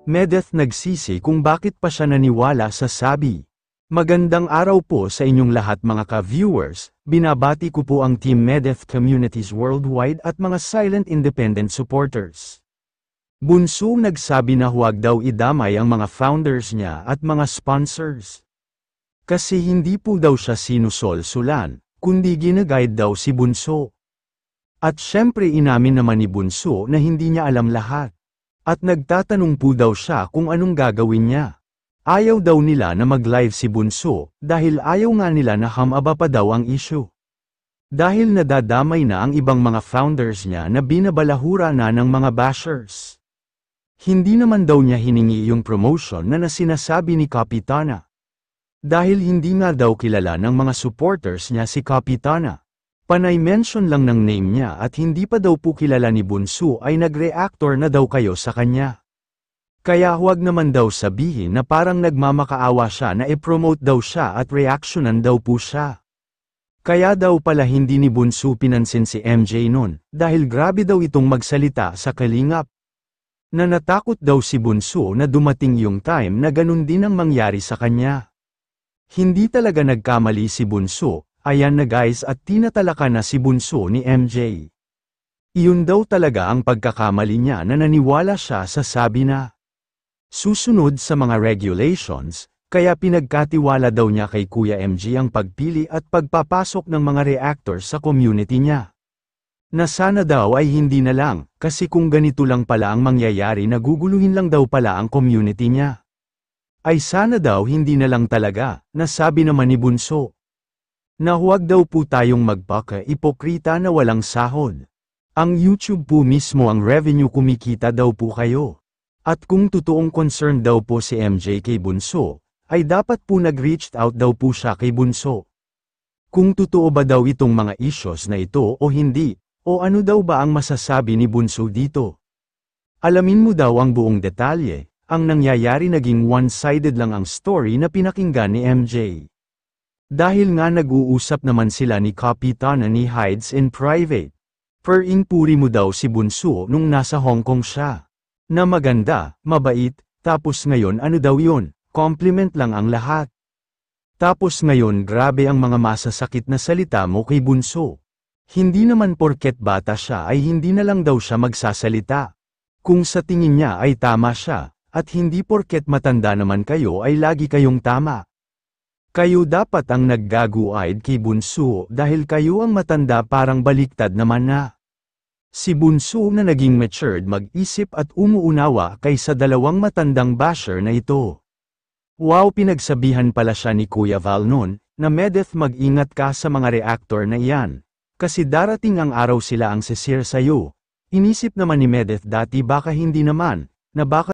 Medeth nagsisi kung bakit pa siya naniwala sa sabi. Magandang araw po sa inyong lahat mga ka-viewers, binabati ko po ang Team Medeth Communities Worldwide at mga silent independent supporters. Bunso nagsabi na huwag daw idamay ang mga founders niya at mga sponsors. Kasi hindi po daw siya sinusolsulan, kundi ginaguide daw si Bunso. At syempre inamin naman ni Bunso na hindi niya alam lahat. At nagtatanong po daw siya kung anong gagawin niya. Ayaw daw nila na mag-live si Bunso, dahil ayaw nga nila na hamaba pa daw ang issue. Dahil nadadamay na ang ibang mga founders niya na binabalahura na ng mga bashers. Hindi naman daw niya hiningi yung promotion na sinasabi ni Kapitana. Dahil hindi nga daw kilala ng mga supporters niya si Kapitana. Panay mention lang ng name niya at hindi pa daw po kilala ni Bunso ay nag-reactor na daw kayo sa kanya. Kaya huwag naman daw sabihin na parang nagmamakaawa siya na i-promote daw siya at reactionan daw po siya. Kaya daw pala hindi ni Bunso pinansin si MJ nun, dahil grabe daw itong magsalita sa kalingap. Na natakot daw si Bunso na dumating yung time na ganun din ang mangyari sa kanya. Hindi talaga nagkamali si Bunso. Ayan na guys at tinatalaka na si Bunso ni MJ. Iyon daw talaga ang pagkakamali niya na naniwala siya sa sabi na susunod sa mga regulations, kaya pinagkatiwala daw niya kay Kuya MJ ang pagpili at pagpapasok ng mga reactors sa community niya. Na sana daw ay hindi na lang, kasi kung ganito lang pala ang mangyayari naguguluhin lang daw pala ang community niya. Ay sana daw hindi na lang talaga, nasabi naman ni Bunso. Na huwag daw po tayong magpaka-ipokrita na walang sahod. Ang YouTube po mismo ang revenue kumikita daw po kayo. At kung totoong concerned daw po si MJ kay Bunso, ay dapat po nag-reached out daw po siya kay Bunso. Kung totoo ba daw itong mga issues na ito o hindi, o ano daw ba ang masasabi ni Bunso dito? Alamin mo daw ang buong detalye, ang nangyayari naging one-sided lang ang story na pinakinggan ni MJ. Dahil nga nag-uusap naman sila ni Kapitana ni Hides in private. Puri mo daw si Bunso nung nasa Hong Kong siya. Na maganda, mabait, tapos ngayon ano daw yun, compliment lang ang lahat. Tapos ngayon grabe ang mga masasakit na salita mo kay Bunso. Hindi naman porket bata siya ay hindi na lang daw siya magsasalita. Kung sa tingin niya ay tama siya, at hindi porket matanda naman kayo ay lagi kayong tama. Kayo dapat ang naggaguide kay Bunso dahil kayo ang matanda parang baliktad naman na. Si Bunso na naging matured mag-isip at umuunawa kaysa dalawang matandang basher na ito. Wow, pinagsabihan pala siya ni Kuya Val noon, na Medeth mag-ingat ka sa mga reactor na iyan. Kasi darating ang araw sila ang sisir sa'yo. Inisip naman ni Medeth dati baka hindi naman, na baka